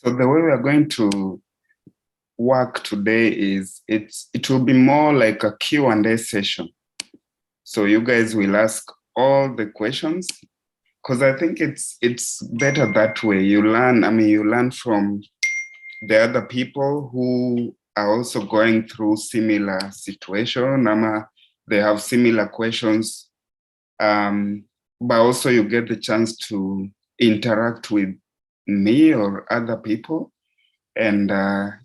So the way we are going to work today is it will be more like a Q&A session. So you guys will ask all the questions because I think it's better that way. You learn from the other people who are also going through similar situation. They have similar questions. But also you get the chance to interact with me or other people and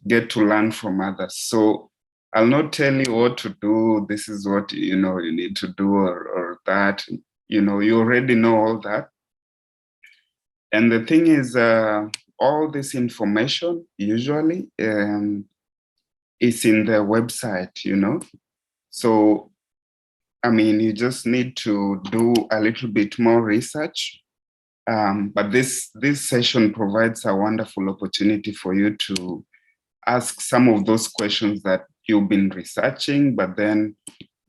get to learn from others. So I'll not tell you what to do. This is what you need to do, or that. You already know all that. And the thing is, all this information usually is in the website. So you just need to do a little bit more research. But this session provides a wonderful opportunity for you to ask some of those questions that you've been researching, but then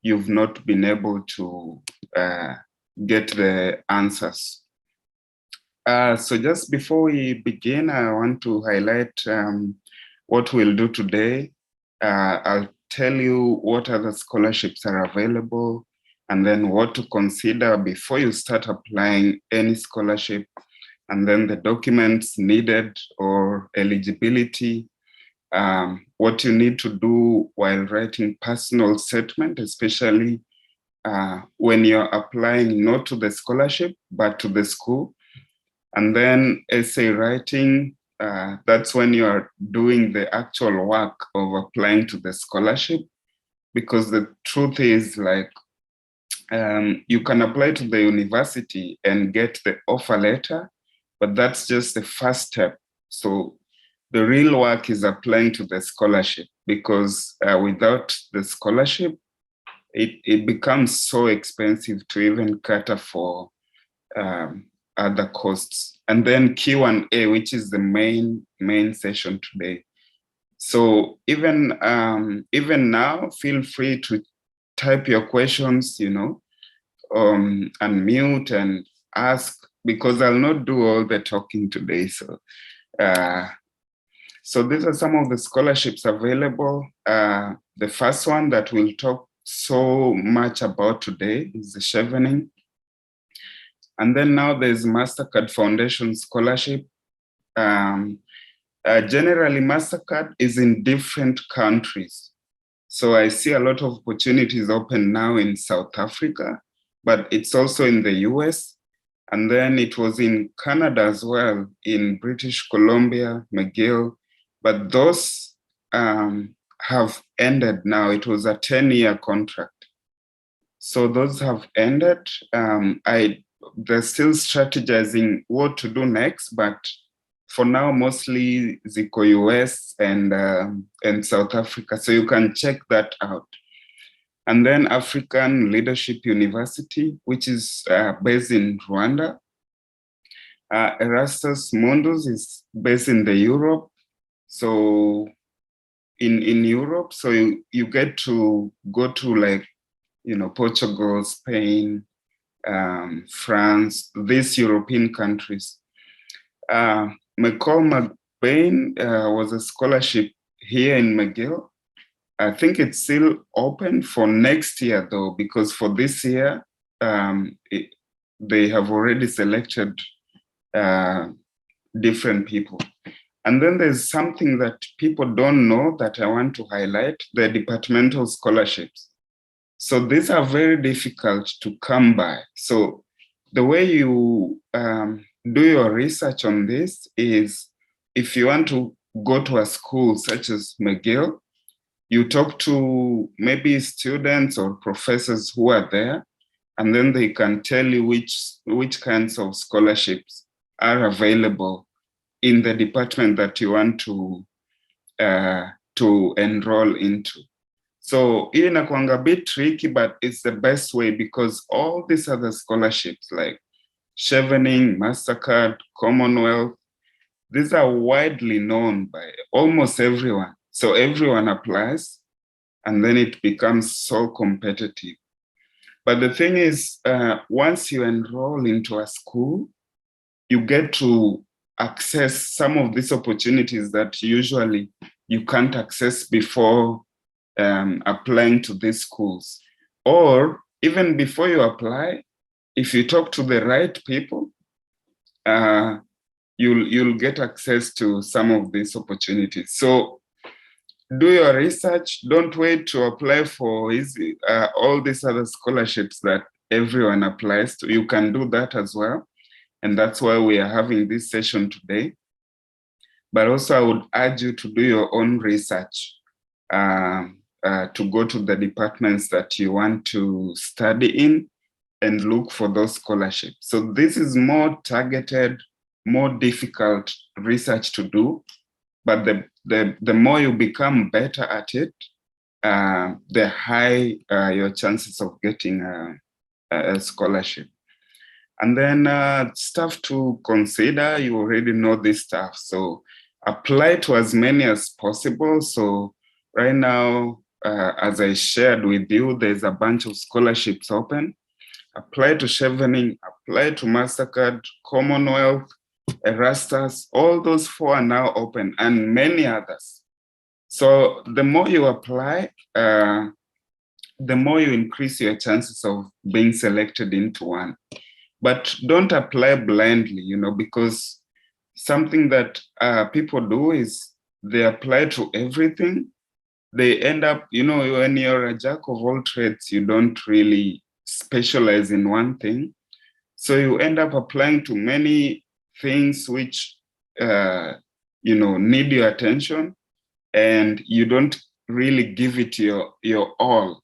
you've not been able to get the answers. So just before we begin, I want to highlight what we'll do today. I'll tell you what other scholarships are available, and then what to consider before you start applying any scholarship, and then the documents needed or eligibility, what you need to do while writing personal statement, especially when you're applying not to the scholarship, but to the school. And then essay writing, that's when you are doing the actual work of applying to the scholarship, because the truth is, you can apply to the university and get the offer letter, but that's just the first step. So the real work is applying to the scholarship, because without the scholarship, it becomes so expensive to even cater for other costs. And then Q&A, which is the main session today. So even now, feel free to type your questions, unmute and ask, because I'll not do all the talking today. So these are some of the scholarships available. The first one that we'll talk so much about today is the Chevening. And then now there's Mastercard Foundation Scholarship. Generally, Mastercard is in different countries. So I see a lot of opportunities open now in South Africa, but it's also in the US. And then it was in Canada as well, in British Columbia, McGill. But those have ended now. It was a 10-year contract. So those have ended. They're still strategizing what to do next, but for now, mostly Zico US and South Africa. So you can check that out. And then African Leadership University, which is based in Rwanda. Erasmus Mundus is based in the Europe. So in Europe, so you get to go to Portugal, Spain, France, these European countries. McCall McBain was a scholarship here in McGill. I think it's still open for next year, though, because for this year, they have already selected different people. And then there's something that people don't know that I want to highlight, the departmental scholarships. So these are very difficult to come by. So the way you do your research on this is, if you want to go to a school such as McGill, you talk to maybe students or professors who are there, and then they can tell you which kinds of scholarships are available in the department that you want to enroll into. So inakuanga a bit tricky, but it's the best way, because all these other scholarships like Chevening, Mastercard, Commonwealth, these are widely known by almost everyone. So everyone applies, and then it becomes so competitive. But the thing is, once you enroll into a school, you get to access some of these opportunities that usually you can't access before applying to these schools. Or even before you apply, if you talk to the right people, you'll get access to some of these opportunities. So do your research. Don't wait to apply for all these other scholarships that everyone applies to. You can do that as well. And that's why we are having this session today. But also I would urge you to do your own research, to go to the departments that you want to study in and look for those scholarships. So this is more targeted, more difficult research to do, but the more you become better at it, the higher your chances of getting a scholarship. And then stuff to consider, you already know this stuff. So apply to as many as possible. So right now, as I shared with you, there's a bunch of scholarships open. Apply to Chevening, apply to Mastercard, Commonwealth, Erasmus, all those 4 are now open, and many others. So the more you apply, the more you increase your chances of being selected into one. But don't apply blindly, because something that people do is they apply to everything. They end up, when you're a jack of all trades, you don't really specialize in one thing. So you end up applying to many things which, need your attention, and you don't really give it your all.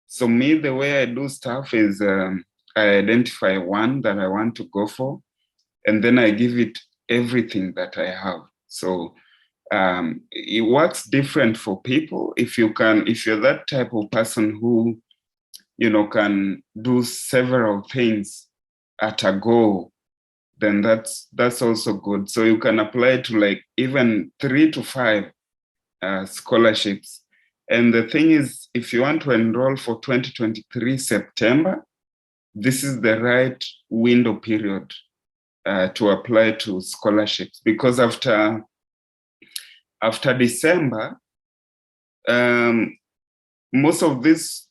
So me, the way I do stuff is I identify one that I want to go for, and then I give it everything that I have. So it works different for people. If you're that type of person who, can do several things at a go, then that's also good. So you can apply to like even 3 to 5 scholarships. And the thing is, if you want to enroll for 2023 September, this is the right window period to apply to scholarships, because after December, most of these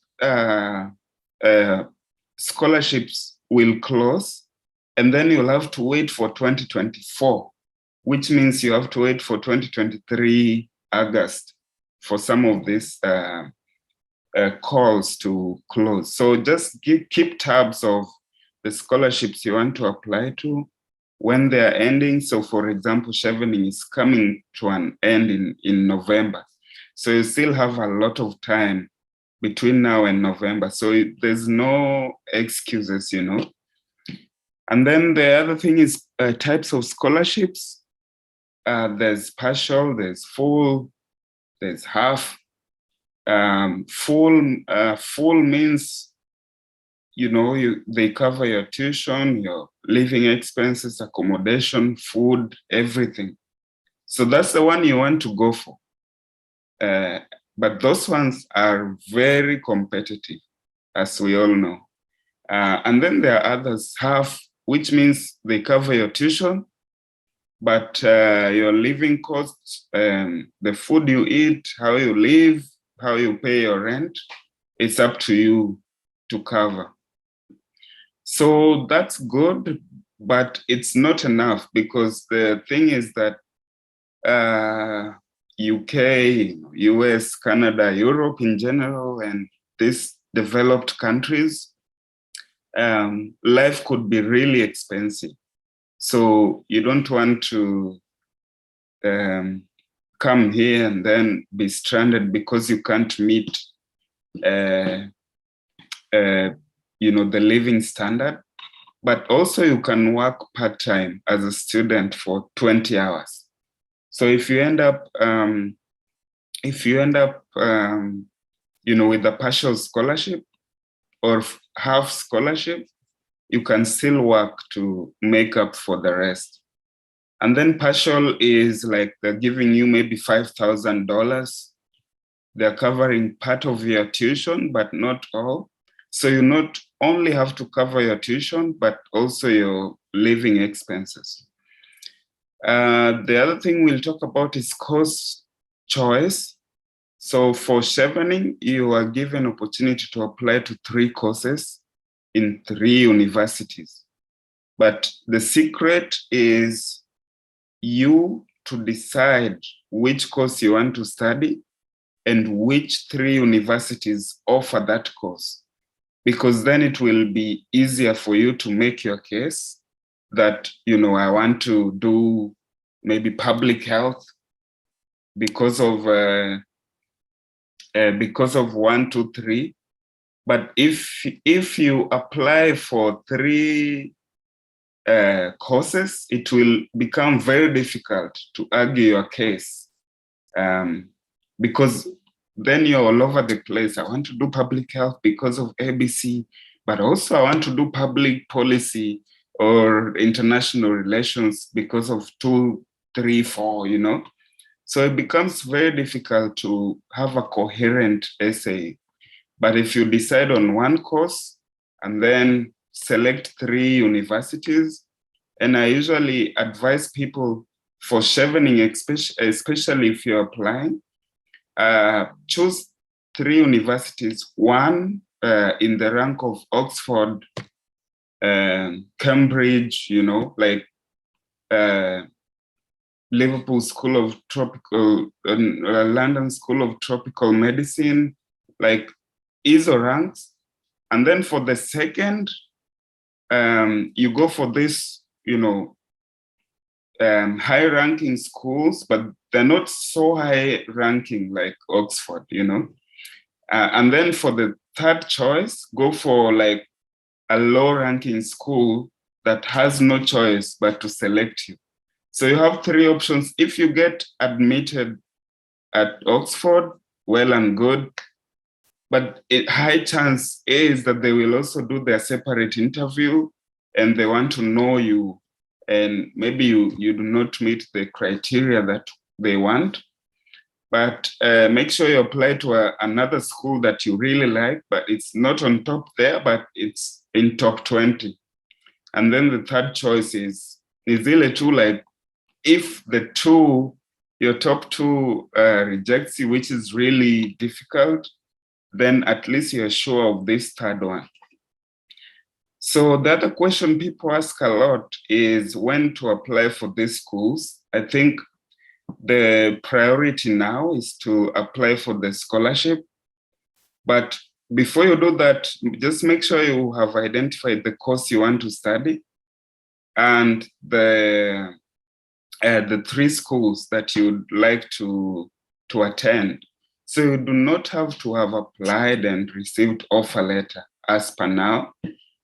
scholarships will close, and then you'll have to wait for 2024, which means you have to wait for 2023 August for some of these calls to close. So just keep tabs of the scholarships you want to apply to, when they're ending. So for example, Chevening is coming to an end in November. So you still have a lot of time between now and November. So there's no excuses, And then the other thing is types of scholarships. There's partial, there's full, there's half. Full means, they cover your tuition, your living expenses, accommodation, food, everything. So that's the one you want to go for. But those ones are very competitive, as we all know. And then there are others, half, which means they cover your tuition, but your living costs, the food you eat, how you live, how you pay your rent, it's up to you to cover. So that's good, but it's not enough, because the thing is that UK, US, Canada, Europe in general, and these developed countries, life could be really expensive. So you don't want to come here and then be stranded because you can't meet the living standard. But also you can work part-time as a student for 20 hours. So if you end up with a partial scholarship or half scholarship, you can still work to make up for the rest. And then partial is like they're giving you maybe $5,000. They're covering part of your tuition, but not all. So you not only have to cover your tuition, but also your living expenses. The other thing we'll talk about is course choice. So for Chevening, you are given opportunity to apply to 3 courses in 3 universities. But the secret is you to decide which course you want to study and which 3 universities offer that course, because then it will be easier for you to make your case that, I want to do maybe public health because of 1, 2, 3. But if you apply for 3 courses, it will become very difficult to argue your case, because then you're all over the place. I want to do public health because of ABC, but also I want to do public policy or international relations because of 2, 3, 4, So it becomes very difficult to have a coherent essay. But if you decide on 1 course and then select 3 universities, and I usually advise people for Chevening, especially if you're applying, choose 3 universities, 1 in the rank of Oxford, Cambridge, like Liverpool School of Tropical, London School of Tropical Medicine, like ISO ranks. And then for the second, you go for this, high ranking schools, but they're not so high ranking like Oxford, and then for the third choice, go for like a low ranking school that has no choice but to select you. So you have 3 options. If you get admitted at Oxford, well and good, but a high chance is that they will also do their separate interview and they want to know you, and maybe you do not meet the criteria that they want. But make sure you apply to another school that you really like, but it's not on top there, but it's in top 20. And then the third choice is really too, like, if your top 2 rejects you, which is really difficult, then at least you're sure of this third one. So the other question people ask a lot is when to apply for these schools. I think the priority now is to apply for the scholarship. But before you do that, just make sure you have identified the course you want to study and the 3 schools that you'd like to attend. So you do not have to have applied and received offer letter as per now.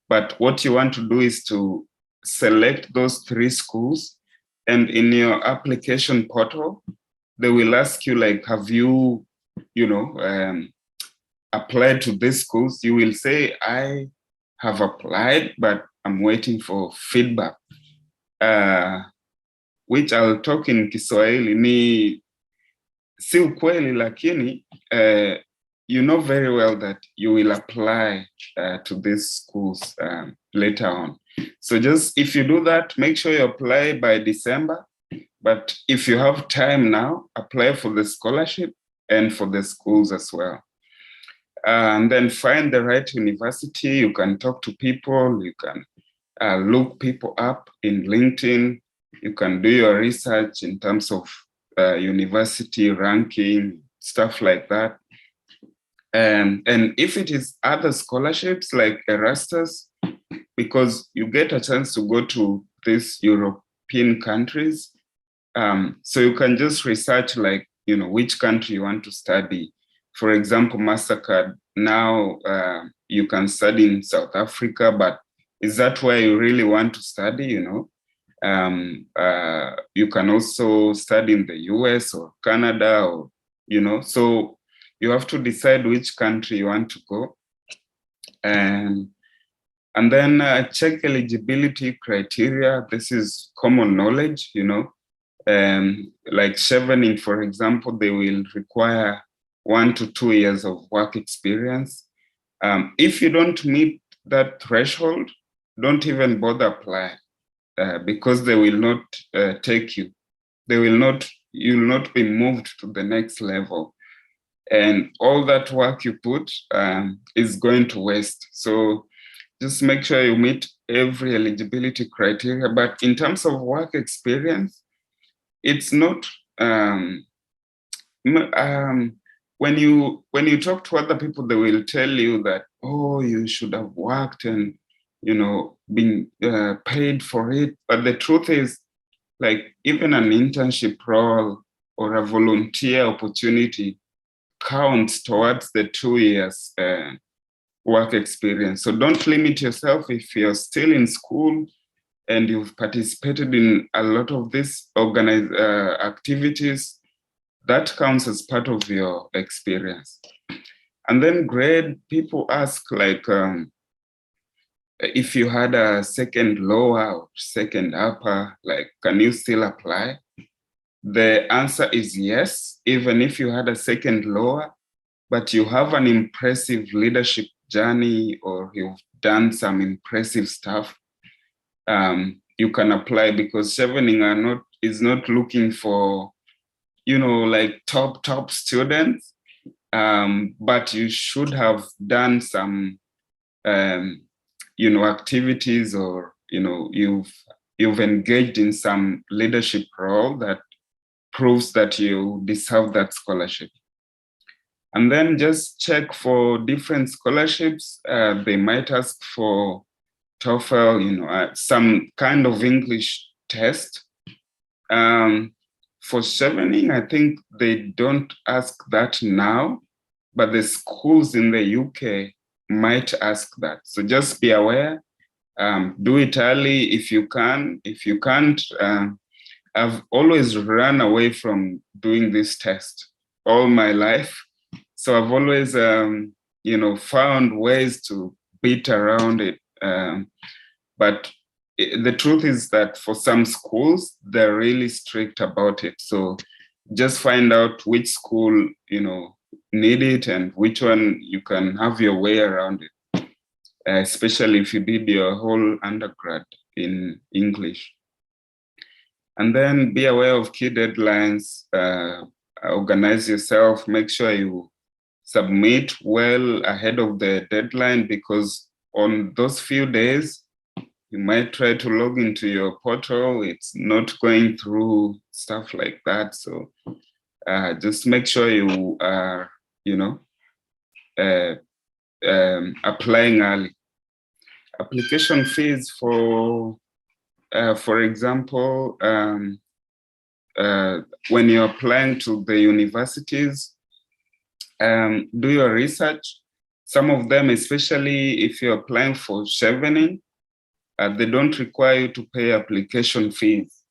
But what you want to do is to select those 3 schools, and in your application portal, they will ask you, like, have you, applied to these schools? You will say, I have applied, but I'm waiting for feedback, which I'll talk in Kiswahili. Ni si ukweli, lakini you know very well that you will apply to these schools later on. So just if you do that, make sure you apply by December. But if you have time now, apply for the scholarship and for the schools as well. And then find the right university. You can talk to people. You can look people up in LinkedIn. You can do your research in terms of university ranking, stuff like that. And if it is other scholarships like Erasmus, because you get a chance to go to these European countries, so you can just research, like, which country you want to study. For example, Mastercard, now you can study in South Africa, but is that where you really want to study? You can also study in the US or Canada, or, so you have to decide which country you want to go. And then check eligibility criteria. This is common knowledge, like Chevening, for example, they will require 1 to 2 years of work experience. If you don't meet that threshold, don't even bother applying. because they will not take you. You will not be moved to the next level. And all that work you put is going to waste. So just make sure you meet every eligibility criteria. But in terms of work experience, it's not, when you talk to other people, they will tell you that, oh, you should have worked and, been paid for it. But the truth is, like, even an internship role or a volunteer opportunity counts towards the 2 years work experience. So don't limit yourself. If you're still in school and you've participated in a lot of these organized activities, that counts as part of your experience. And then grade, people ask, like, if you had a second lower or second upper, like, can you still apply? The answer is yes, even if you had a second lower, but you have an impressive leadership journey or you've done some impressive stuff, you can apply, because Chevening is not looking for, like top students, but you should have done some, activities, or, you've engaged in some leadership role that proves that you deserve that scholarship. And then just check for different scholarships. They might ask for TOEFL, some kind of English test. For Chevening, I think they don't ask that now, but the schools in the UK might ask that. So just be aware, do it early if you can. If you can't, I've always run away from doing this test all my life. So I've always, found ways to beat around it. But the truth is that for some schools, they're really strict about it. So just find out which school, need it and which one you can have your way around it, especially if you did your whole undergrad in English. And then be aware of key deadlines, organize yourself, make sure you submit well ahead of the deadline, because on those few days, you might try to log into your portal, it's not going through, stuff like that. So just make sure you are, applying early. Application fees for example, when you're applying to the universities, do your research. Some of them, especially if you're applying for Chevening, they don't require you to pay application fees.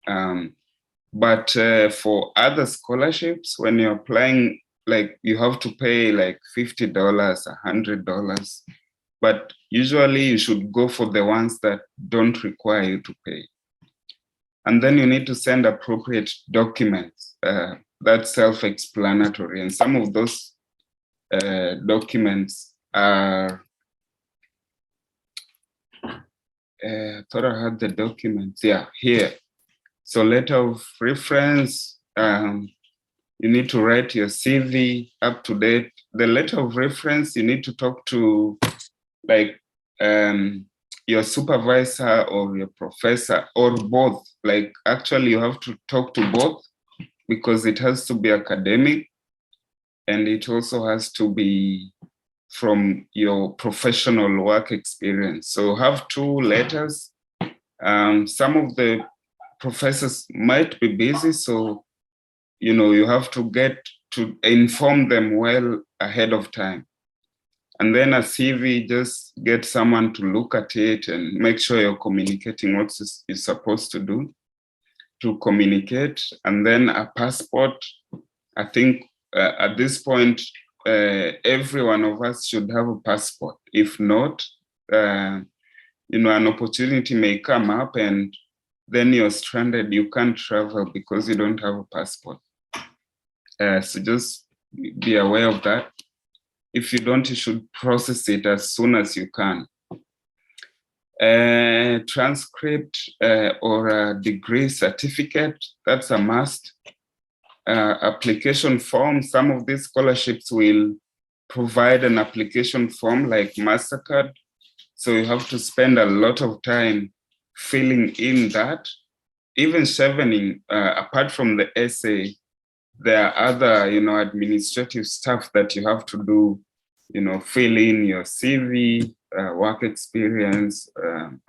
But for other scholarships, when you're applying, like, you have to pay like $50, $100. But usually you should go for the ones that don't require you to pay. And then you need to send appropriate documents. That's self-explanatory. And some of those documents are, thought I had the documents, yeah, here. So letter of reference, you need to write your CV up to date. The letter of reference, you need to talk to, like, your supervisor or your professor, or both. Like, actually you have to talk to both, because it has to be academic and it also has to be from your professional work experience. So have two letters. Some of the professors might be busy, so you have to get to inform them well ahead of time. And then a CV, just get someone to look at it and make sure you're communicating what you're supposed to do to communicate. And then a passport. I think at this point, every one of us should have a passport. If not, an opportunity may come up and then you're stranded, you can't travel because you don't have a passport. So just be aware of that. If you don't, you should process it as soon as you can. Transcript or a degree certificate, that's a must. Application form, some of these scholarships will provide an application form like Mastercard. So you have to spend a lot of time filling in that. Even Chevening, apart from the essay, there are other, administrative stuff that you have to do, fill in your CV, work experience,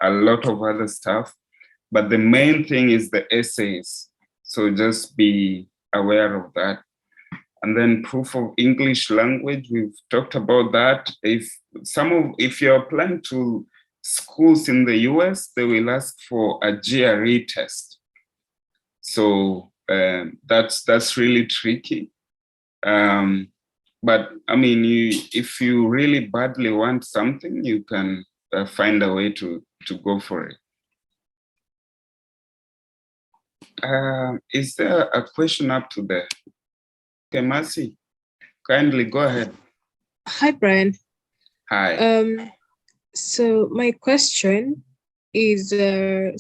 a lot of other stuff. But the main thing is the essays. So just be aware of that. And then proof of English language, we've talked about that. If you're applying to schools in the US, they will ask for a GRE test. So that's really tricky. But I mean, if you really badly want something, you can find a way to go for it. Is there a question up to there? Okay, Mercy, kindly go ahead. Hi, Brian. Hi. So my question is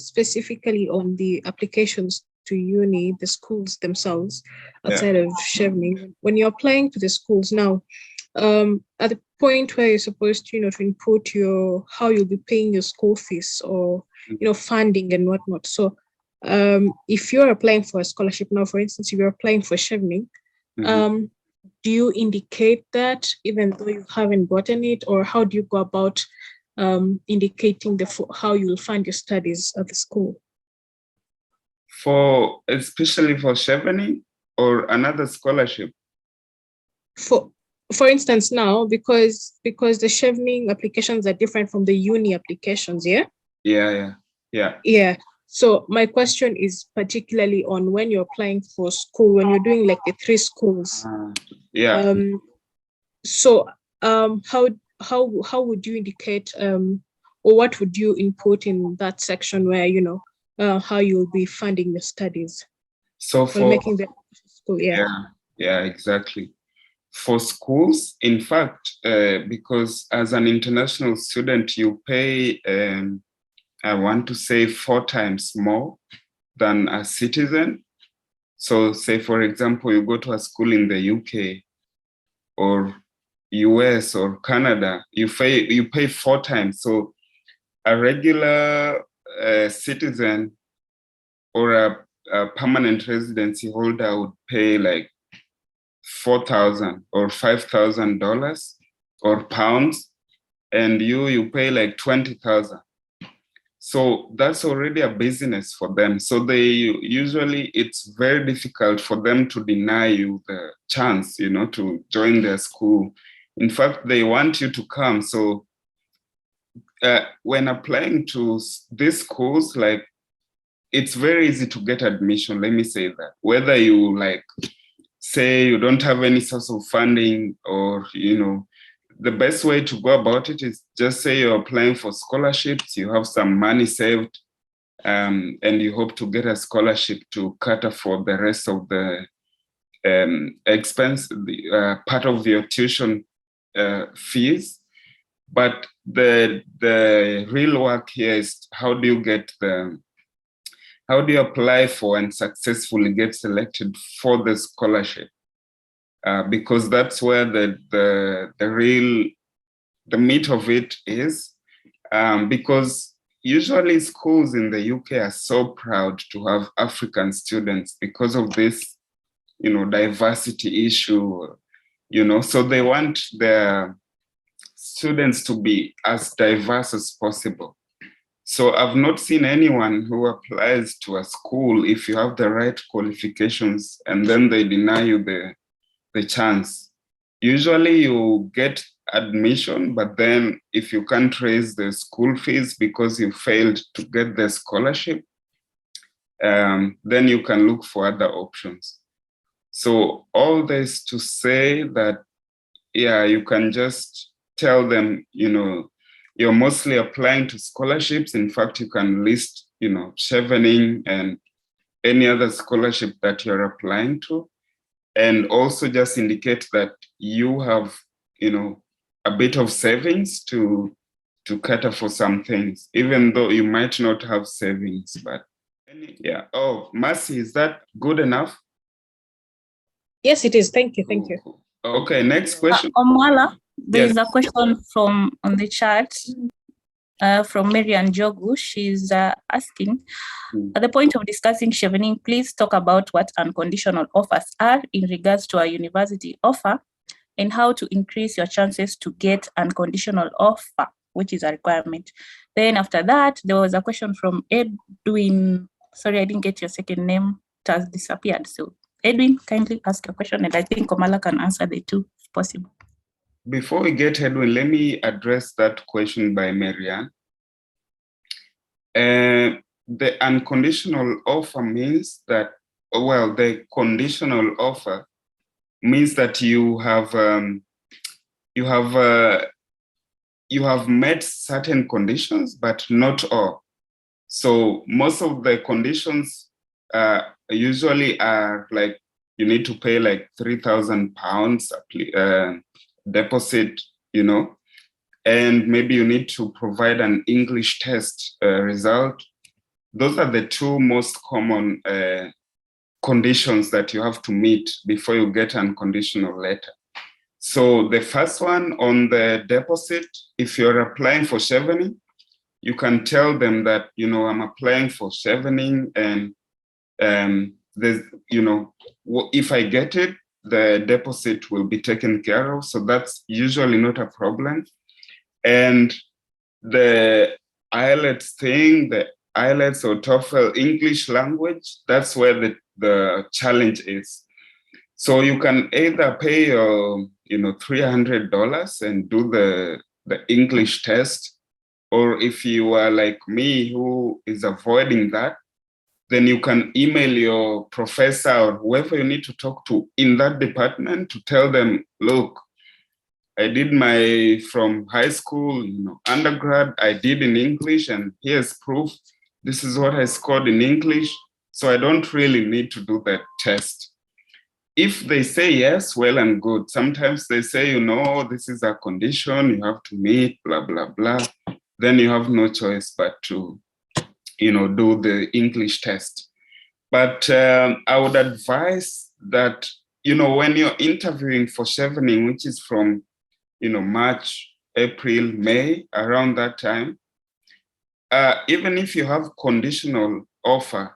specifically on the applications to uni, the schools themselves, outside of Chevening. When you're applying to the schools now, at the point where you're supposed to, to input how you'll be paying your school fees or, funding and whatnot. So if you're applying for a scholarship now, for instance, if you're applying for Chevening, do you indicate that even though you haven't gotten it, or how do you go about indicating how you'll fund your studies at the school? Especially for Chevening or another scholarship? For instance, now, because the Chevening applications are different from the uni applications, yeah? Yeah. So my question is particularly on when you're applying for school, when you're doing like the 3 schools. So how would you indicate or what would you input in that section where how you'll be funding your studies? So for making the school, yeah, exactly. For schools, in fact, because as an international student, you pay I want to say 4 times more than a citizen. So say, for example, you go to a school in the UK or US or Canada, you pay 4 times. So a regular citizen or a permanent residency holder would pay like $4,000 or $5,000 or pounds, and you pay like 20,000. So that's already a business for them. So it's very difficult for them to deny you the chance, to join their school. In fact, they want you to come. So when applying to these schools, like, it's very easy to get admission. Let me say that. Whether you say you don't have any source of funding, or, the best way to go about it is just say you're applying for scholarships, you have some money saved, and you hope to get a scholarship to cater for the rest of the expense, part of your tuition fees. But the real work here is how do you apply for and successfully get selected for the scholarship? Because that's where the meat of it is. Because usually schools in the UK are so proud to have African students because of this, diversity issue, so they want their students to be as diverse as possible. So I've not seen anyone who applies to a school if you have the right qualifications and then they deny you the chance. Usually you get admission, but then if you can't raise the school fees because you failed to get the scholarship, then you can look for other options. So all this to say that, you can just tell them, you're mostly applying to scholarships. In fact, you can list, Chevening and any other scholarship that you're applying to. And also just indicate that you have, a bit of savings to to cater for some things, even though you might not have savings. But yeah. Oh, Mercy, is that good enough? Yes, it is. Thank you. Thank you. Okay, next question. Omwala, there Yes. is a question from on the chat from Marian Jogu. She's asking, at the point of discussing Chevening, please talk about what unconditional offers are in regards to a university offer and how to increase your chances to get unconditional offer, which is a requirement. Then after that, there was a question from Edwin. Sorry, I didn't get your second name. It has disappeared. So Edwin, kindly ask your question, and I think Omala can answer the two if possible. Before we get Edwin, let me address that question by Marianne. The unconditional offer means that, well, the conditional offer means that you have met certain conditions, but not all. So most of the conditions usually are like you need to pay like £3,000 deposit, and maybe you need to provide an English test result. Those are the two most common conditions that you have to meet before you get an unconditional letter. So the first one on the deposit, if you're applying for Chevening, you can tell them that, I'm applying for Chevening, and there's, if I get it, the deposit will be taken care of. So that's usually not a problem. And the IELTS thing, the IELTS or TOEFL English language, that's where the challenge is. So you can either pay your, $300 and do the English test, or if you are like me who is avoiding that, then you can email your professor or whoever you need to talk to in that department to tell them, look, I did from high school, undergrad, I did in English, and here's proof. This is what I scored in English. So I don't really need to do that test. If they say yes, well and good. Sometimes they say, this is a condition you have to meet, blah, blah, blah. Then you have no choice but to, do the English test. But I would advise that, when you're interviewing for Chevening, which is from, March, April, May, around that time, even if you have conditional offer,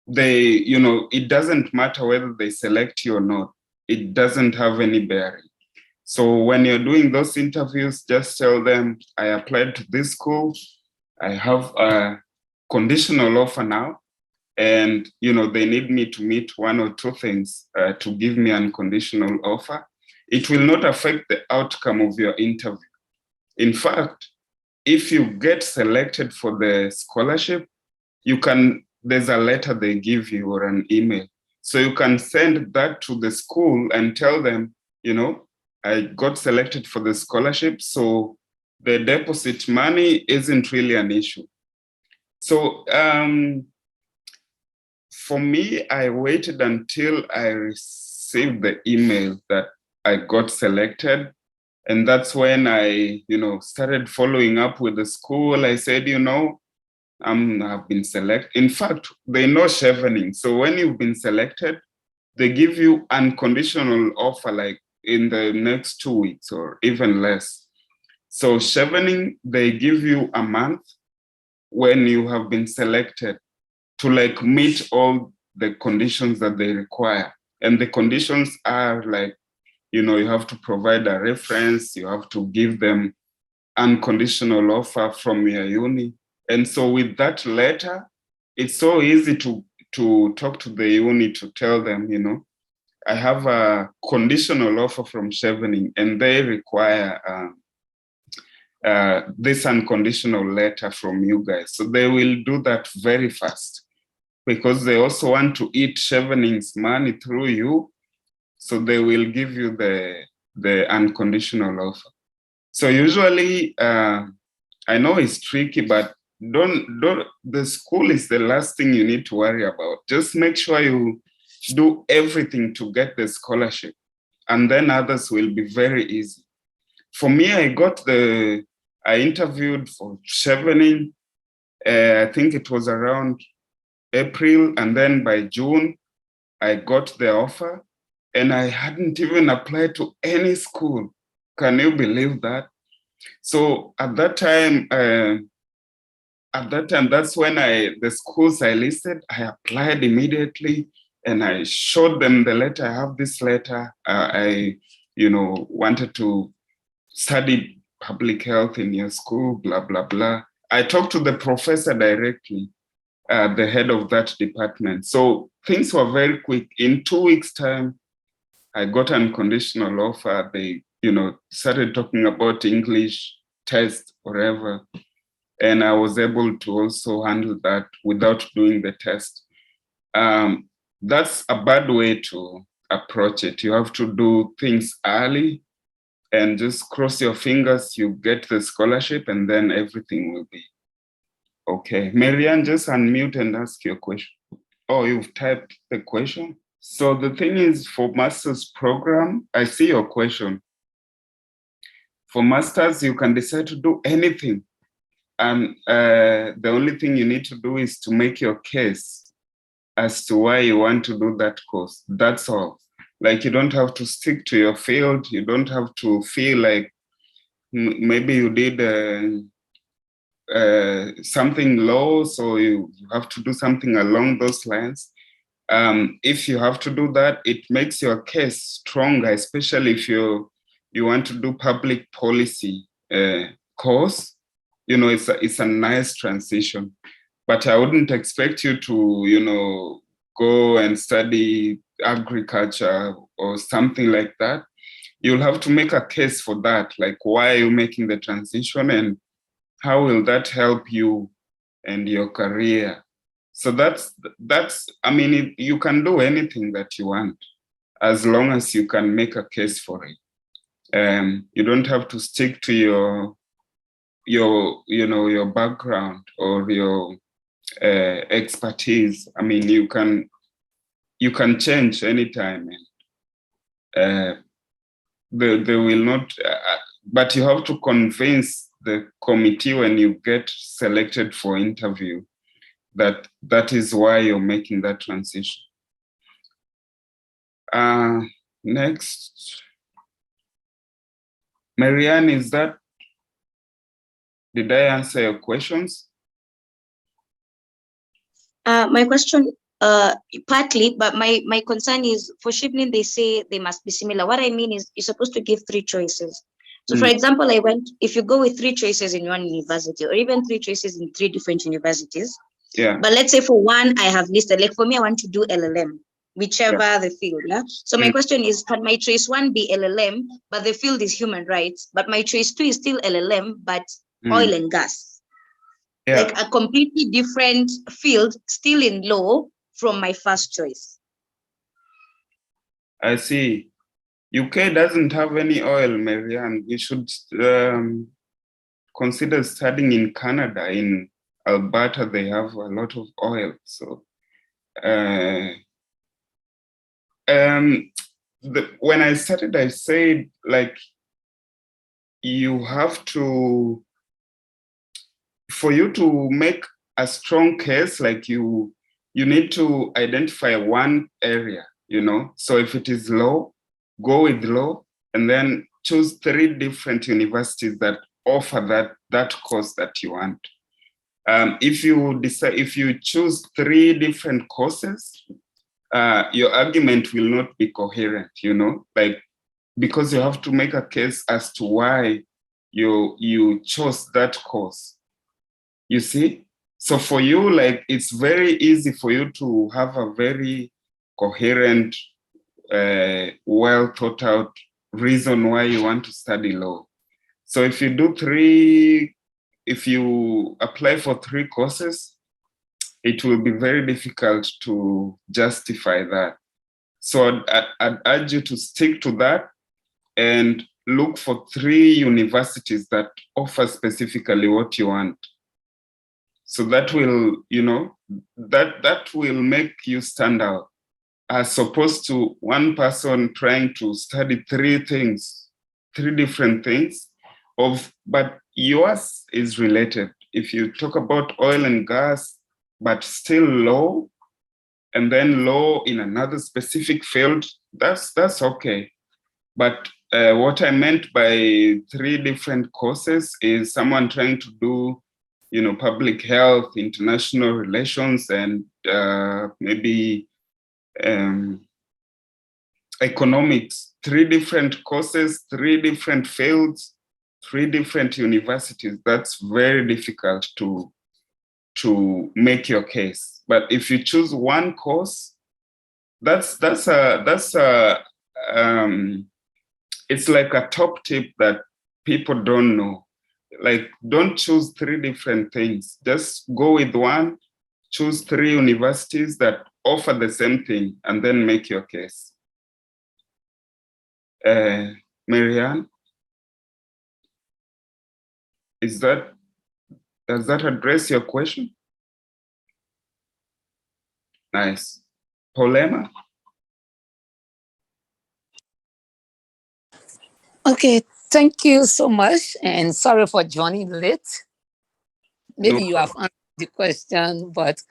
it doesn't matter whether they select you or not. It doesn't have any bearing. So when you're doing those interviews, just tell them, I applied to this school. I have a conditional offer now. And, they need me to meet one or two things to give me an unconditional offer. It will not affect the outcome of your interview. In fact, if you get selected for the scholarship, there's a letter they give you or an email. So you can send that to the school and tell them, I got selected for the scholarship, so the deposit money isn't really an issue. So for me, I waited until I received the email that I got selected. And that's when I, started following up with the school. I said, I've been selected. In fact, they know Chevening. So when you've been selected, they give you unconditional offer like in the next 2 weeks or even less. So Chevening, they give you a month when you have been selected to like meet all the conditions that they require. And the conditions are like, you have to provide a reference, you have to give them unconditional offer from your uni. And so with that letter, it's so easy to talk to the uni to tell them, I have a conditional offer from Chevening and they require this unconditional letter from you guys. So they will do that very fast because they also want to eat Chevening's money through you. So they will give you the unconditional offer. So usually, I know it's tricky, but the school is the last thing you need to worry about. Just make sure you do everything to get the scholarship, and then others will be very easy. For me, I got the I interviewed for Chevening. I think it was around April, and then by June, I got the offer, and I hadn't even applied to any school. Can you believe that? So at that time, that's when the schools I listed, I applied immediately, and I showed them the letter. I have this letter. I wanted to study public health in your school, blah, blah, blah. I talked to the professor directly, the head of that department. So things were very quick. In 2 weeks' time, I got an unconditional offer. They, started talking about English test, whatever. And I was able to also handle that without doing the test. That's a bad way to approach it. You have to do things early and just cross your fingers, you get the scholarship, and then everything will be okay. Marianne, just unmute and ask your question. Oh, you've typed the question? So the thing is, for master's program, I see your question. For master's, you can decide to do anything. And the only thing you need to do is to make your case as to why you want to do that course. That's all. Like, you don't have to stick to your field. You don't have to feel like maybe you did something low, so you have to do something along those lines. If you have to do that, it makes your case stronger, especially if you want to do public policy course. It's a nice transition. But I wouldn't expect you to, go and study agriculture or something like that. You'll have to make a case for that, like, why are you making the transition and how will that help you and your career? So that's you can do anything that you want as long as you can make a case for it. You don't have to stick to your background or your expertise. You can change anytime, and they will not. But you have to convince the committee when you get selected for interview that is why you're making that transition. Next, Marianne, did I answer your questions? My question, partly, but my concern is for Chevening, they say they must be similar. What I mean is you're supposed to give 3 choices. So for example, if you go with 3 choices in one university or even 3 choices in 3 different universities, yeah. But let's say for one, I have listed, like for me, I want to do LLM, whichever the field. Yeah? So my question is, can my choice 1 be LLM, but the field is human rights, but my choice 2 is still LLM, but oil and gas? Yeah. Like a completely different field, still in law from my first choice. I see. UK doesn't have any oil, Marianne. You should consider studying in Canada. In Alberta, they have a lot of oil. So when I started, I said, like, you have to, for you to make a strong case, like you need to identify one area, So if it is law, go with law, and then choose 3 different universities that offer that course that you want. If you choose 3 different courses, your argument will not be coherent, like, because you have to make a case as to why you chose that course. You see? So for you, like, it's very easy for you to have a very coherent, well thought out reason why you want to study law. So if you apply for 3 courses, it will be very difficult to justify that. So I'd urge you to stick to that and look for 3 universities that offer specifically what you want. So that will, that will make you stand out, as opposed to one person trying to study 3 different things, but yours is related. If you talk about oil and gas, but still low, and then low in another specific field, that's okay. But what I meant by 3 different courses is someone trying to do, public health, international relations, and maybe economics. 3 different courses, 3 different fields, 3 different universities. That's very difficult to make your case. But if you choose one course, it's like a top tip that people don't know. Like, don't choose 3 different things. Just go with one, choose 3 universities that offer the same thing, and then make your case. Marianne, does that address your question? Nice. Polema? Okay, thank you so much, and sorry for joining late. Maybe you have answered the question, but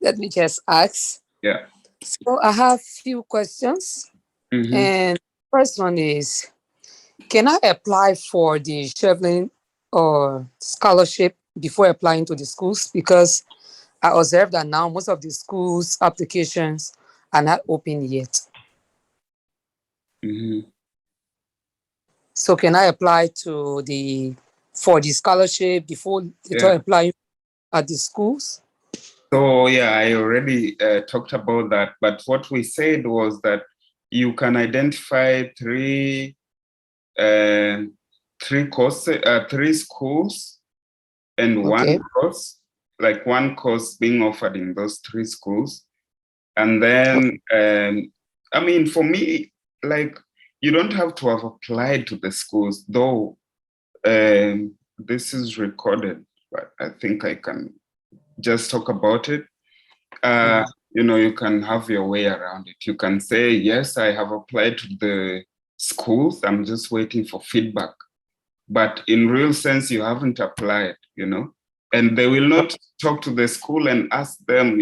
let me just ask. Yeah. So I have few questions. Mm-hmm. And first one is, can I apply for the Chevening scholarship before applying to the schools? Because I observed that now most of the schools' applications are not open yet. Mm-hmm. So can I apply for the scholarship before applying at the schools? So yeah, I already talked about that. But what we said was that you can identify 3 courses, 3 schools, and one course, like one course being offered in those 3 schools. And then, I mean, for me, like, you don't have to have applied to the schools, though this is recorded, but I think I can just talk about it. You can have your way around it. You can say, yes, I have applied to the schools. I'm just waiting for feedback. But in real sense, you haven't applied, and they will not talk to the school and ask them,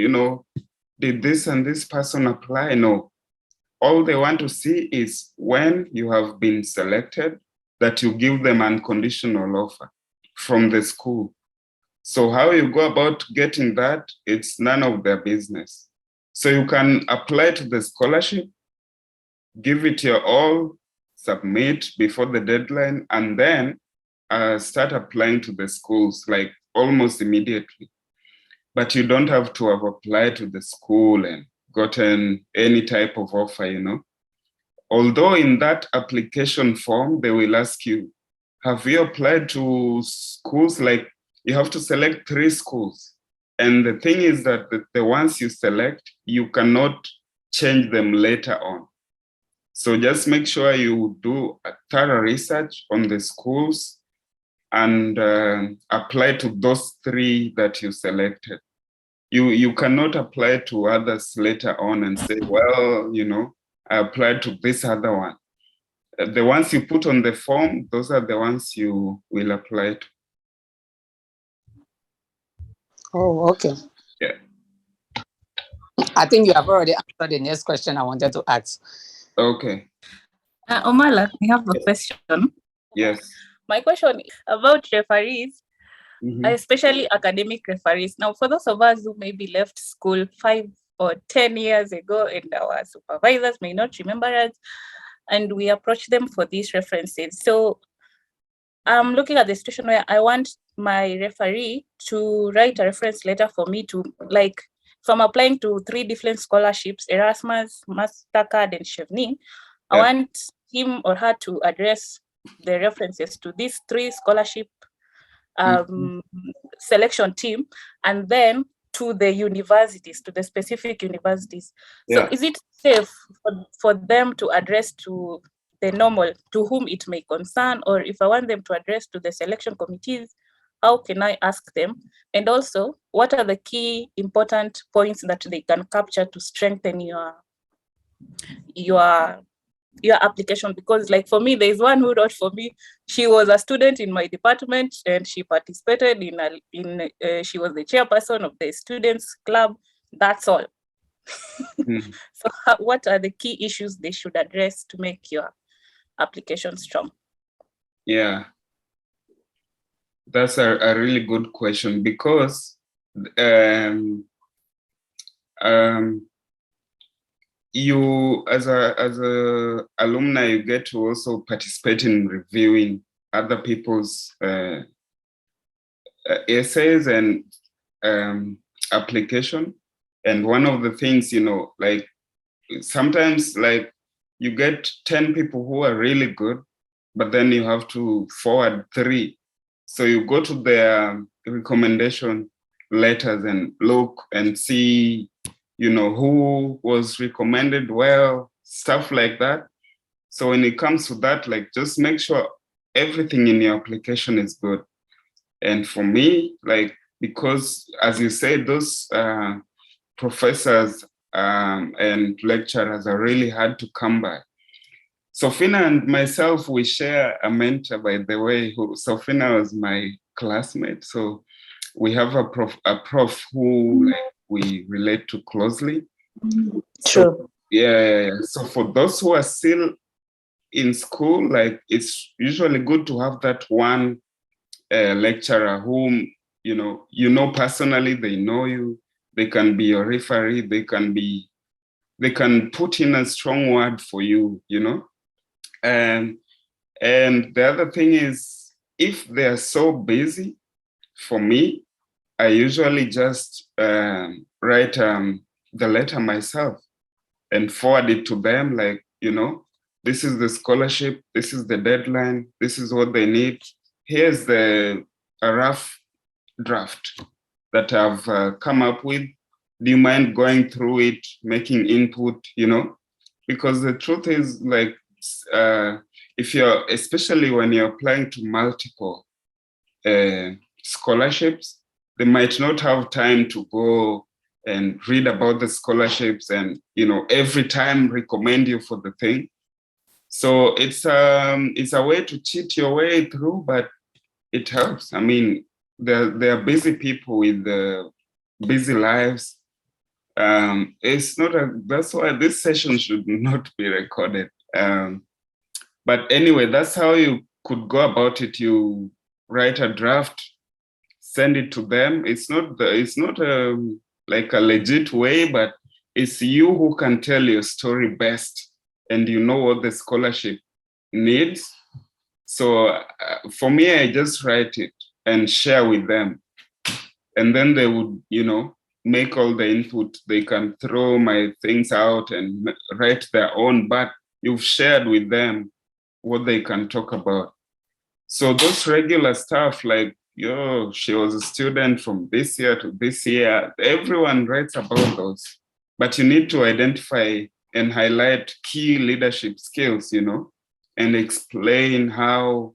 did this and this person apply? No. All they want to see is when you have been selected, that you give them unconditional offer from the school. So how you go about getting that, it's none of their business. So you can apply to the scholarship, give it your all, submit before the deadline, and then start applying to the schools, like almost immediately. But you don't have to have applied to the school and gotten any type of offer, Although in that application form, they will ask you, have you applied to schools? Like, you have to select 3 schools. And the thing is that the ones you select, you cannot change them later on. So just make sure you do a thorough research on the schools and apply to those 3 that you selected. You cannot apply to others later on and say, well, I applied to this other one. The ones you put on the form, those are the ones you will apply to. Oh, okay. Yeah. I think you have already answered the next question I wanted to ask. Okay. Omala, we have a question. Yes. My question is about referees, especially academic referees. Now, for those of us who maybe left school 5 or 10 years ago and our supervisors may not remember us, and we approach them for these references. So I'm looking at the situation where I want my referee to write a reference letter for me to, like, from applying to 3 different scholarships, Erasmus, Mastercard, and Chevening. I want him or her to address the references to these 3 scholarship selection team, and then to the universities, to the specific universities. So is it safe for them to address to the normal, to whom it may concern, or if I want them to address to the selection committees, how can I ask them? And also, what are the key important points that they can capture to strengthen your your application, because like for me, there's one who wrote for me, she was a student in my department and she participated she was the chairperson of the students club. That's all. So what are the key issues they should address to make your application strong? Yeah, that's a really good question, because you as a alumni, you get to also participate in reviewing other people's essays and application. And one of the things, like sometimes like you get 10 people who are really good, but then you have to forward 3. So you go to their recommendation letters and look and see, who was recommended well, stuff like that. So when it comes to that, like just make sure everything in your application is good. And for me, like, because as you say, those professors and lecturers are really hard to come by. Sofina and myself, we share a mentor, by the way. Sofina was my classmate. So we have a prof who like, we relate to closely. True. So, yeah. So for those who are still in school, like it's usually good to have that one lecturer whom, personally, they know you, they can be your referee, they can put in a strong word for you, And the other thing is, if they're so busy, for me, I usually just write the letter myself and forward it to them, like, this is the scholarship, this is the deadline, this is what they need. Here's a rough draft that I've come up with. Do you mind going through it, making input, Because the truth is, like, especially when you're applying to multiple scholarships, they might not have time to go and read about the scholarships and, every time recommend you for the thing. So it's a way to cheat your way through, but it helps. I mean, there are busy people with busy lives. That's why this session should not be recorded. But anyway, that's how you could go about it. You write a draft, send it to them. It's not like a legit way, but it's you who can tell your story best, and you know what the scholarship needs. So for me, I just write it and share with them, and then they would, make all the input. They can throw my things out and write their own, but you've shared with them what they can talk about. So those regular stuff like, she was a student from this year to this year, everyone writes about those, but you need to identify and highlight key leadership skills, and explain how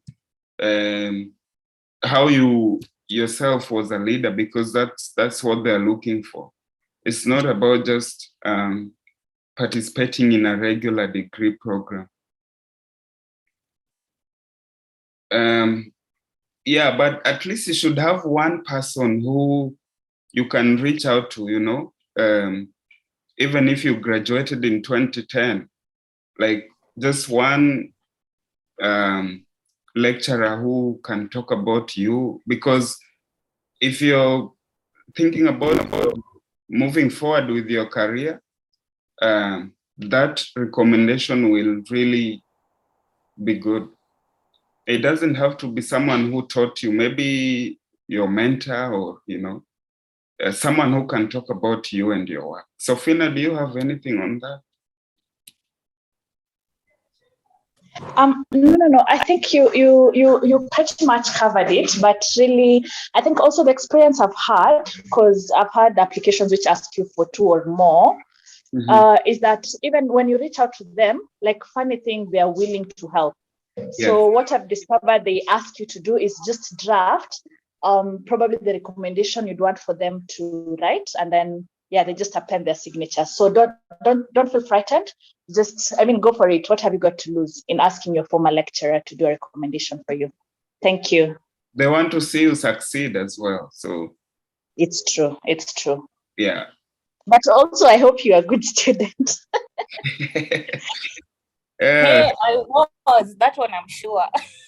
you yourself was a leader, because that's what they're looking for. It's not about just participating in a regular degree program. But at least you should have one person who you can reach out to, even if you graduated in 2010, like just one lecturer who can talk about you. Because if you're thinking about moving forward with your career, that recommendation will really be good. It doesn't have to be someone who taught you, maybe your mentor or, someone who can talk about you and your work. Sofina, do you have anything on that? No. I think you pretty much covered it, but really, I think also the experience I've had, because I've had applications which ask you for 2 or more, is that even when you reach out to them, like funny thing, they are willing to help. So what I've discovered they ask you to do is just draft probably the recommendation you'd want for them to write, and then they just append their signature. So don't feel frightened. just, I mean, go for it. What have you got to lose in asking your former lecturer to do a recommendation for you? Thank you. They want to see you succeed as well. So it's true. It's true. Yeah. But also, I hope you're a good student. Hey, I was. That one, I'm sure.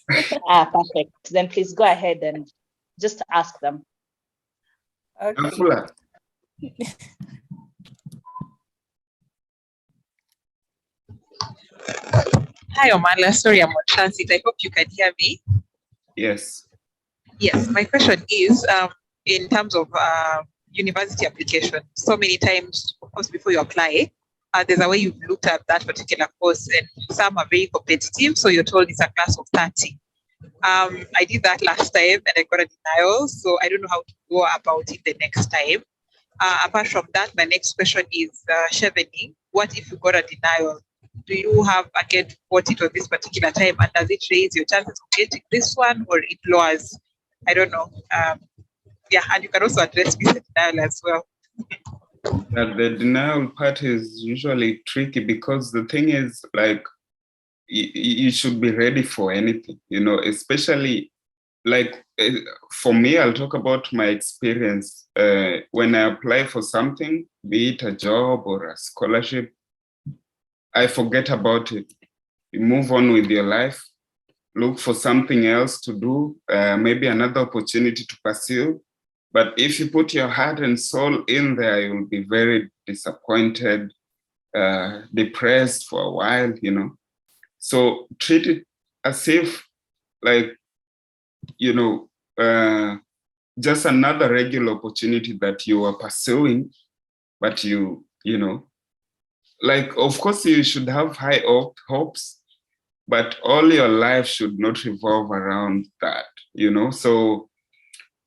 Perfect. Then please go ahead and just ask them. Okay. Hi, Omala. Sorry, I'm on transit. I hope you can hear me. Yes. Yes, my question is in terms of university application. So many times, of course, before you apply, there's a way you've looked at that particular course, and some are very competitive. So you're told it's a class of 30. I did that last time and I got a denial. So I don't know how to go about it the next time. Apart from that, my next question is, Chevening, what if you got a denial? Do you have again to quote it on this particular time, and does it raise your chances of getting this one, or it lowers? I don't know. Yeah, and you can also address this denial as well. The denial part is usually tricky because the thing is, like, you should be ready for anything, you know, especially like for me, I'll talk about my experience. When I apply for something, be it a job or a scholarship, I forget about it. You move on with your life, look for something else to do, maybe another opportunity to pursue. But if you put your heart and soul in there, you'll be very disappointed, depressed for a while, you know. So treat it as if, like, you know, just another regular opportunity that you are pursuing, but you know, like, of course, you should have high hopes, but all your life should not revolve around that, you know. So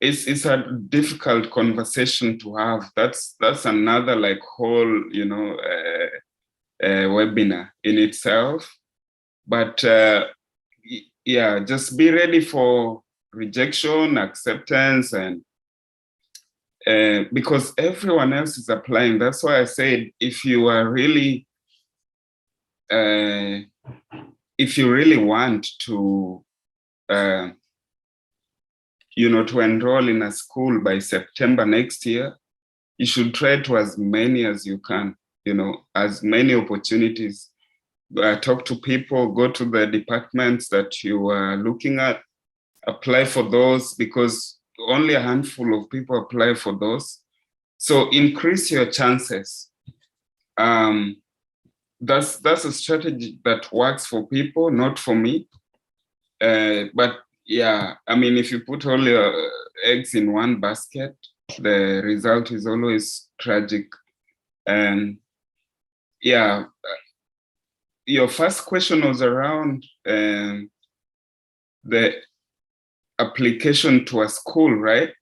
it's a difficult conversation to have. That's another like whole, you know, webinar in itself. But yeah, just be ready for rejection, acceptance, and because everyone else is applying. That's why I said, if you are really, if you really want to, you know, to enroll in a school by September next year, you should try to as many as you can, you know, as many opportunities. Talk to people, go to the departments that you are looking at, apply for those, because only a handful of people apply for those. So increase your chances. That's a strategy that works for people, not for me. But yeah, I mean, if you put all your eggs in one basket, the result is always tragic. And yeah, your first question was around the application to a school, right?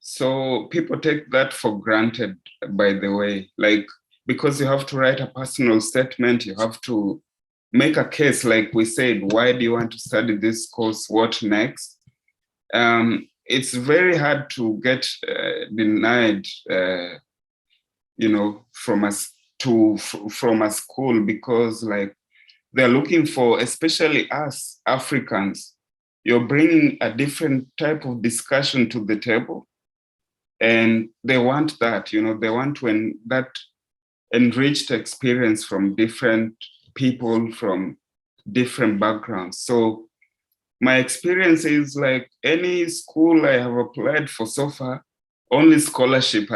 So people take that for granted, by the way, like, because you have to write a personal statement, you have to make a case, like we said, why do you want to study this course? What next? It's very hard to get denied, you know, from a school, because like they're looking for, especially us Africans, you're bringing a different type of discussion to the table, and they want that, you know, they want that enriched experience from different people from different backgrounds. So my experience is, like, any school I have applied for so far, only scholarship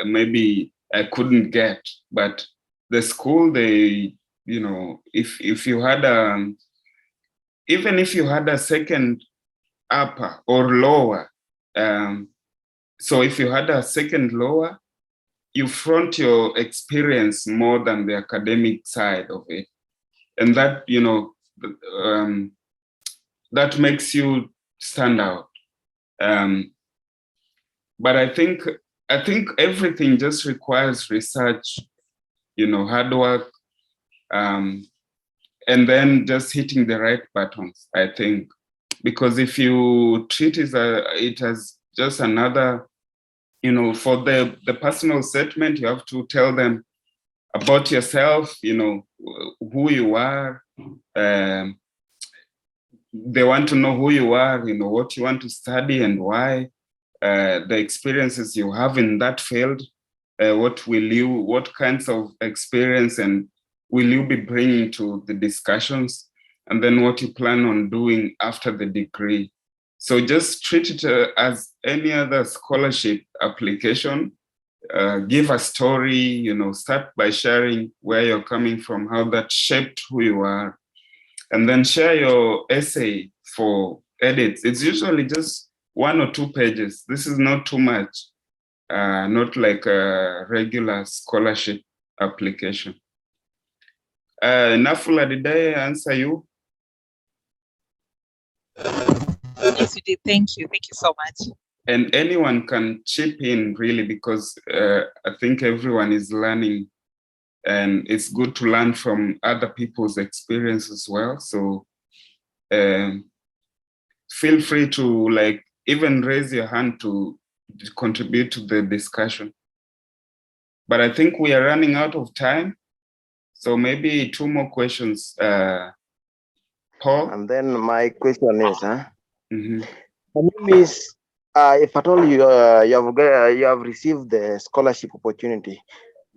maybe I couldn't get, but the school, they, you know, if you had even if you had a second upper or lower, so if you had a second lower, you front your experience more than the academic side of it. And that, you know, that makes you stand out. But I think everything just requires research, you know, hard work, and then just hitting the right buttons, I think. Because if you treat it as just another, you know, for the personal statement, you have to tell them, about yourself, you know, who you are. They want to know who you are, you know, what you want to study and why, the experiences you have in that field, what kinds of experience and will you be bringing to the discussions, and then what you plan on doing after the degree. So just treat it as any other scholarship application. Give a story, you know, start by sharing where you're coming from, how that shaped who you are, and then share your essay for edits. It's usually just 1 or 2 pages. This is not too much, not like a regular scholarship application. Nafula, did I answer you? Yes, you did. Thank you. Thank you so much. And anyone can chip in, really, because I think everyone is learning, and it's good to learn from other people's experience as well. So feel free to, like, even raise your hand to contribute to the discussion. But I think we are running out of time. So maybe 2 more questions. Paul? And then my question is, Miss, if at all you have received the scholarship opportunity,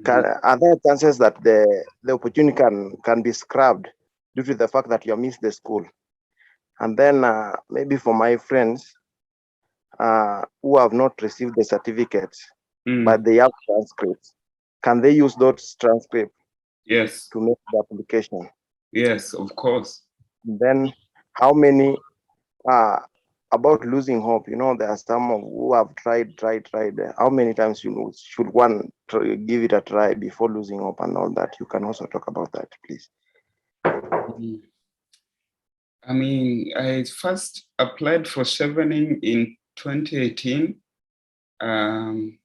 are there chances that the opportunity can be scrapped due to the fact that you missed the school? And then maybe for my friends who have not received the certificates, but they have transcripts, can they use those transcripts? Yes. To make the application? Yes, of course. Then how many about losing hope? You know, there are some who have tried. How many times should one give it a try before losing hope and all that? You can also talk about that, please. I mean, I first applied for Chevening in 2018, and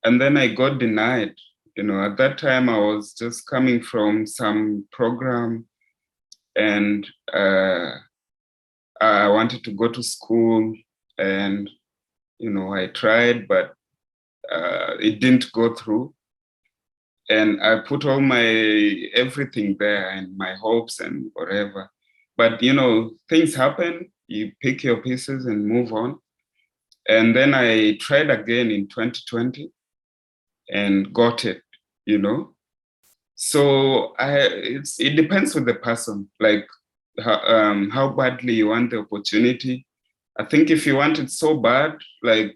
then I got denied. You know, at that time I was just coming from some program, and I wanted to go to school, and, you know, I tried, but it didn't go through. And I put all my everything there and my hopes and whatever. But, you know, things happen, you pick your pieces and move on. And then I tried again in 2020 and got it, you know. So it depends with the person, like how badly you want the opportunity. I think if you want it so bad, like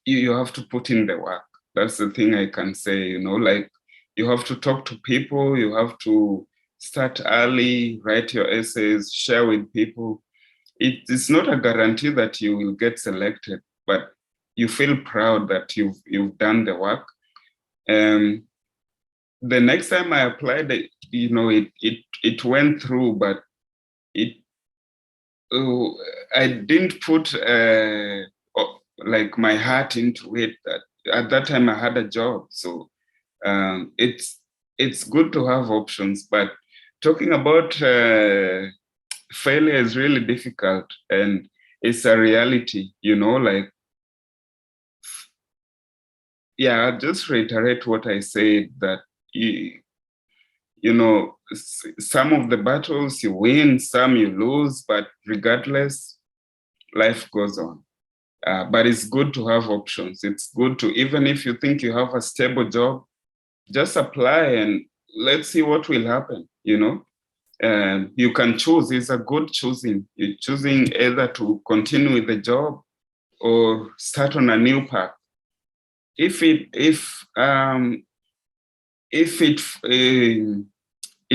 you have to put in the work. That's the thing I can say, you know, like you have to talk to people, you have to start early, write your essays, share with people. It's not a guarantee that you will get selected, but you feel proud that you've done the work. The next time I applied, you know, it went through, but I didn't put like my heart into it. At that time I had a job, so it's good to have options. But talking about failure is really difficult, and it's a reality, you know, like, yeah, I'll just reiterate what I said, that you know, some of the battles you win, some you lose, but regardless, life goes on. But it's good to have options. It's good to, even if you think you have a stable job, just apply and let's see what will happen, you know. You can choose. It's a good choosing. You're choosing either to continue with the job or start on a new path. If it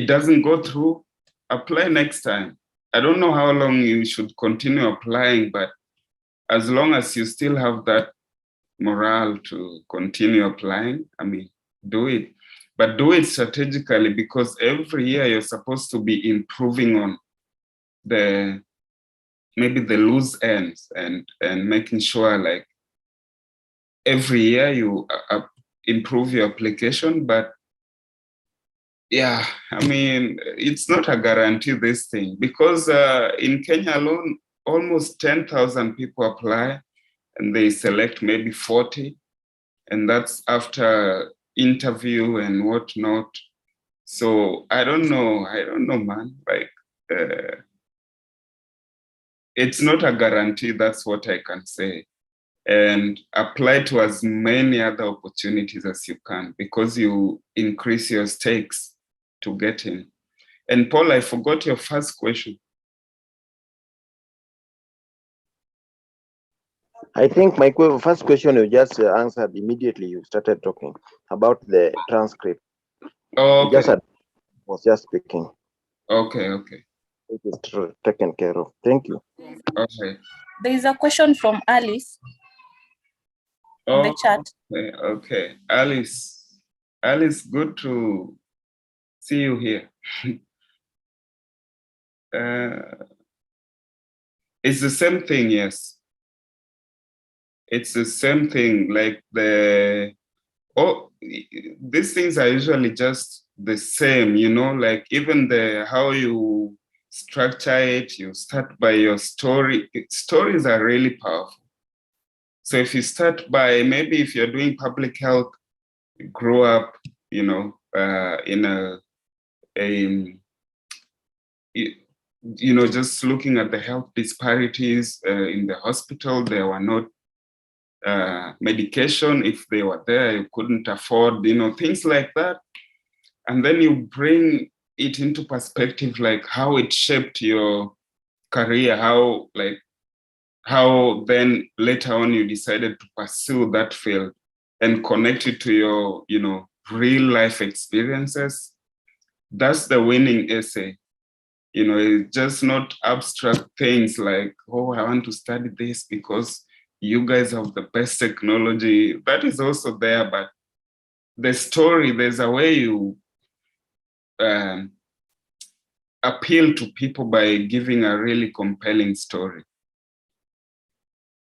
doesn't go through, apply next time. I don't know how long you should continue applying, but as long as you still have that morale to continue applying, I mean, do it. But do it strategically, because every year you're supposed to be improving on maybe the loose ends and making sure, like, every year you improve your application. But yeah, I mean, it's not a guarantee, this thing, because in Kenya alone, almost 10,000 people apply and they select maybe 40. and that's after interview and whatnot. So I don't know, man. Like, it's not a guarantee, that's what I can say. And apply to as many other opportunities as you can, because you increase your stakes to get in. And Paul, I forgot your first question. I think my first question you just answered immediately. You started talking about the transcript. Oh, okay. Was just speaking. Okay. It is taken care of. Thank you. Okay. There is a question from Alice on the chat. Okay. Alice, good to see you here. It's the same thing, yes. It's the same thing, like these things are usually just the same, like even how you structure it, you start by your story. Stories are really powerful. So if you start by, maybe if you're doing public health, you grow up, in just looking at the health disparities in the hospital, there were not medication. If they were there, you couldn't afford, things like that. And then you bring it into perspective, like how it shaped your career, how then later on you decided to pursue that field and connect it to your, real life experiences. That's the winning essay. It's just not abstract things like, oh, I want to study this because you guys have the best technology. That is also there, but the story, there's a way you appeal to people by giving a really compelling story.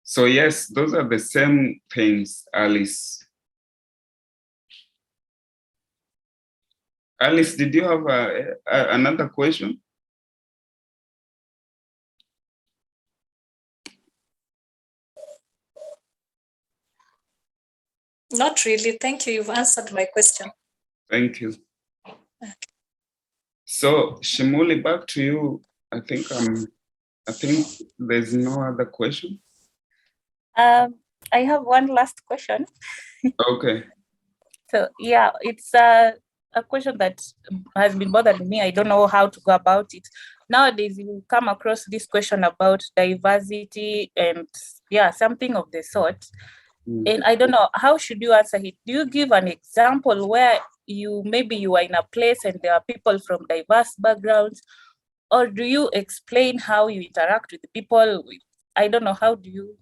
So yes, those are the same things, Alice. Alice, did you have another question? Not really. Thank you. You've answered my question. Thank you. Okay. So Shimuli, back to you. I think there's no other question. I have one last question. Okay. So yeah, it's a question that has been bothering me. I don't know how to go about it. Nowadays, you come across this question about diversity and something of the sort. And I don't know, how should you answer it? Do you give an example where maybe you are in a place and there are people from diverse backgrounds, or do you explain how you interact with the people? I don't know, how do you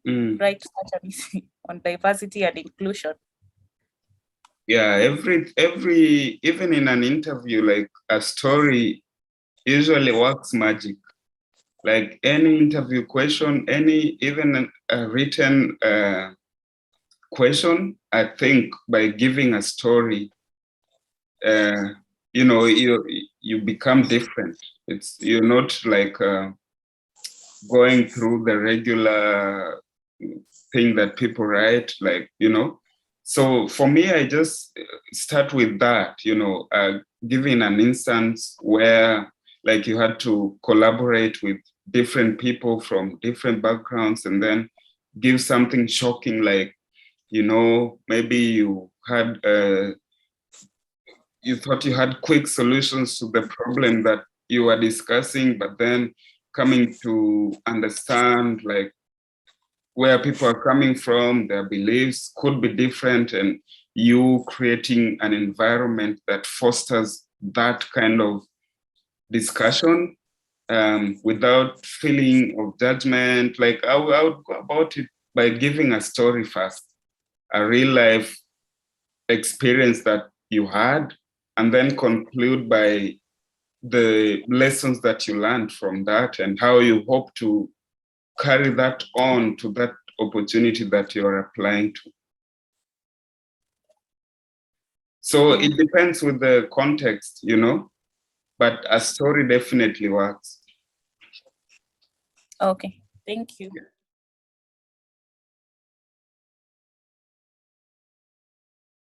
write such an essay on diversity and inclusion? Yeah, every even in an interview, like a story usually works magic. Like any interview question, even a written question, I think by giving a story, you become different. You're not like going through the regular thing that people write, like, So for me, I just start with that, giving an instance where like you had to collaborate with different people from different backgrounds and then give something shocking, like, maybe you had, you thought you had quick solutions to the problem that you were discussing, but then coming to understand like where people are coming from, their beliefs could be different, and you creating an environment that fosters that kind of discussion without feeling of judgment. Like I would go about it by giving a story first, a real life experience that you had, and then conclude by the lessons that you learned from that and how you hope to carry that on to that opportunity that you're applying to. So it depends with the context, but a story definitely works. Okay, thank you.